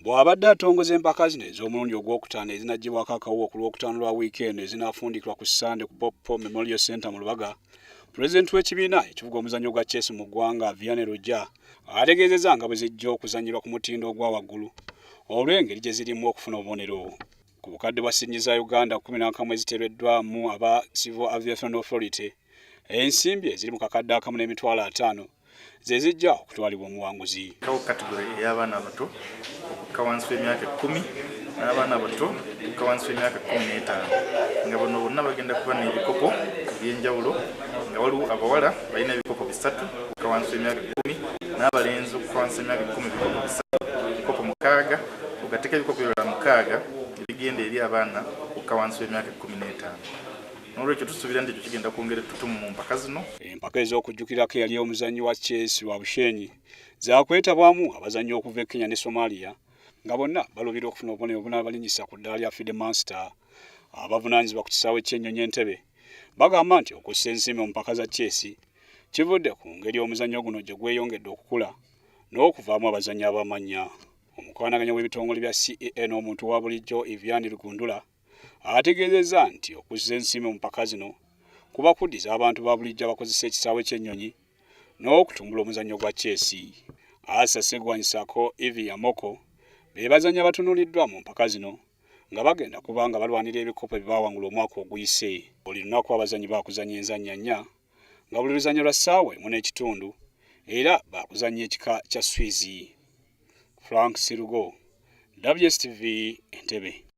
Bw'abadde atongoza empaka zino ez'omulundi ogwokutaano ezinaggyibwako akawuka ku lwokutaano lwa wiikendi ezinaafundikibwa ku Sande ku Popo Memorial Center mu Lubaga, Pulezidenti w'ekibiina ekivuga omuzannyo gwa chess mu ggwanga Vyril Rwabushenyi ategeezezza nga bwe zijja okuzannyirwa ku mutindo ogwa waggulu olw'engeri gye zirimu okufuna obubonero. Ku bukadde bwa ssiringi za Uganda 11 eziteereddwamu aba Civil Aviation Authority, ensimbi eziri mu kakadde akamu n'emitwalo 5 ze zijja okutwalibwa omuwanguzi. Kategori ey'abaana abato okuka wansi w'emyaka 10 n'abaana abato okuka wansi w'emyaka 15 nga bano bonna bagenda kuba n'ebikopo eby'enjawulo nga waliwo abawala balina ebikopo 3 okuka wansi w'emyaka 10 n'abalenzi okuka wansi w'emyaka 10 ebikopo 3 ebikopo 6 ogateeka ebikopo ebirala 6 ebigenda eri abaana okuka wansi w'emyaka 15. N'olwekyo tusuubira nti ekyo kigenda kwongera ettutumu mu mpaka zino. Empaka ez'okujjukirako eyali omuzannyi wa chess Rwabushenyi zaakwetabwamu abazannyi okuva e Kenya ne Somalia nga bonna balubira okufuna obubonero obunaabalinyisa ku ddaala lya Field Master. Abavunaanyizibwa ku kisaawe ky'ennyonyi Entebbe bagamba nti okussa ensimbi mu mpaka za chess kivudde ku ngeri omuzannyo guno gye gweyongedde okukula n'okuvaamu abazannyi ab'amannya. Omukwanaganya w'ebitongole bya CEA n'omuntu wa bulijjo Vyril Rwabushenyi ategeezezza nti okussa ensimbi mu mpaka zino kuba kuddiza abantu ba bulijjo abakozesa ekisaawe ky'ennyonyi n'okutumbula omuzannyo gwa chess. Ssaako Moko be bazannyi abatunuuliddwa mu mpaka zino nga bagenda kuba nga balwanira ebikopo ebibaawangula omwaka oguyise. Buli lunaku abazannyi baakuzannya enzannya 4 nga buli luzannyo lwa ssaawa 1.5 era baakuzannya ekika kya Swizi. Frank Sirugo, WSTV Entebbe.